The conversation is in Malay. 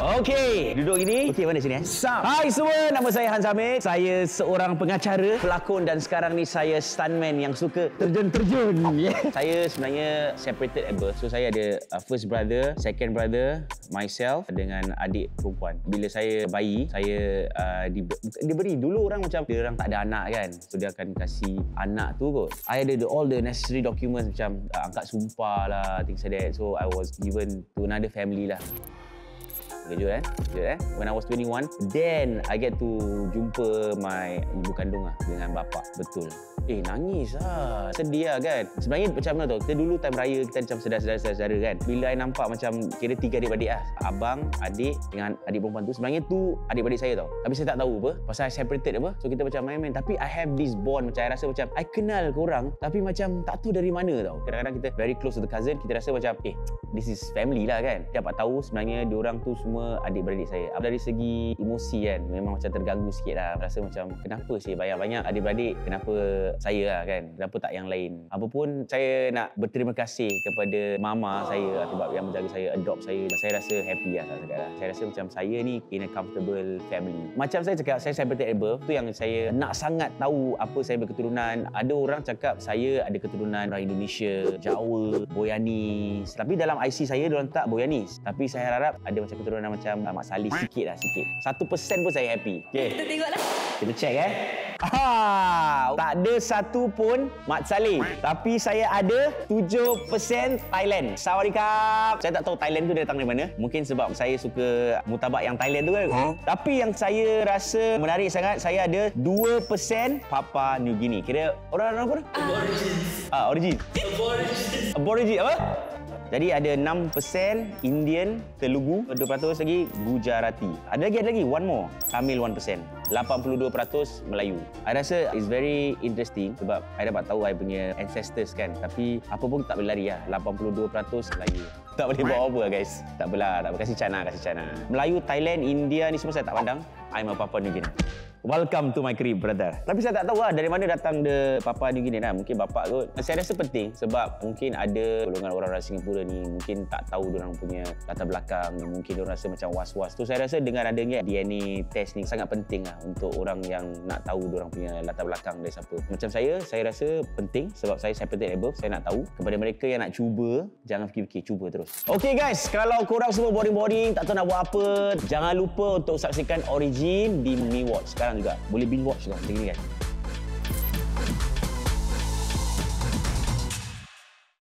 Okey, duduk gini. Okey, mana sini Hai semua, nama saya Hans Hamid. Saya seorang pengacara, pelakon dan sekarang ni saya stuntman yang suka terjun-terjun. Saya sebenarnya separated at birth. So saya ada first brother, second brother, myself dengan adik perempuan. Bila saya bayi, saya diberi dulu orang macam dia orang tak ada anak kan. So dia akan kasih anak tu kot. I ada all the necessary documents macam angkat sumpah lah, things like that. So I was given to another family lah. Kejut When I was 21, then I get to jumpa my ibu kandung lah dengan bapa. Betul. Nangis lah. Sedih lah kan. Sebenarnya macam mana tau, kita dulu time raya kita macam sedar-sedar kan. Bila I nampak macam kira 3 adik-beradik lah. Abang, adik dengan adik perempuan tu. Sebenarnya tu adik-beradik saya tau. Tapi saya tak tahu apa. Pasal I separated apa. So kita macam main-main. Tapi I have this bond macam I rasa macam I kenal korang. Tapi macam tak tahu dari mana tau. Kadang-kadang kita very close to the cousin. Kita rasa macam this is family lah kan. Kita dapat tahu sebenarnya diorang tu semua adik-beradik saya. Dari segi emosi kan, memang macam terganggu sikit lah. Rasa macam kenapa sih banyak-banyak adik-beradik, kenapa saya lah kan, kenapa tak yang lain. Apapun saya nak berterima kasih kepada mama saya sebab yang menjaga saya, adopt saya. Saya rasa happy lah sekarang. Saya rasa macam saya ni in a comfortable family. Macam saya cakap, saya separated at birth. Tu yang saya nak sangat tahu apa saya berketurunan. Ada orang cakap saya ada keturunan orang Indonesia, Jawa, Boyanis. Tapi dalam IC saya diorang tak Boyanis. Tapi saya harap ada macam keturunan macam Mak Saleh sikit lah, sikit. 1% pun saya happy. Okay. Kita tengoklah. Kita check tak ada satu pun Mat Saleh. Tapi saya ada 7% Thailand. Sawadikap. Saya tak tahu Thailand tu dia datang dari mana. Mungkin sebab saya suka mutabak yang Thailand tu kan. Tapi yang saya rasa menarik sangat, saya ada 2% Papua New Guinea. Kira orang apa? Origin. Aborigin apa? Jadi ada 6% Indian, Telugu, 2% lagi Gujarati. Ada lagi, one more. Tamil 1%. 82% Melayu. I rasa it's very interesting sebab I dapat tahu I punya ancestors kan. Tapi apa pun tak boleh lari lah. 82% Melayu. Tak boleh buat apa guys. Tak apalah, tak apa. Kasih cana. Melayu, Thailand, India ni semua saya tak pandang. I'm a Papua New Guinea. Welcome to my crib, brother. Tapi saya tak tahu lah dari mana datang the Papua New Guinea lah. Mungkin bapak kot. Saya rasa penting sebab mungkin ada golongan orang Singapura ni mungkin tak tahu diorang punya latar belakang. Mungkin diorang rasa macam was-was. Tu saya rasa dengan adanya DNA test ni sangat penting lah untuk orang yang nak tahu diorang punya latar belakang dari siapa. Macam saya rasa penting sebab saya separated at birth. Saya nak tahu. Kepada mereka yang nak cuba, jangan fikir-fikir, cuba terus. Okay guys, kalau korang semua boring-boring, tak tahu nak buat apa, jangan lupa untuk saksikan Origin di Mi Watch sekarang juga. Boleh binge watch lah macam ni kan.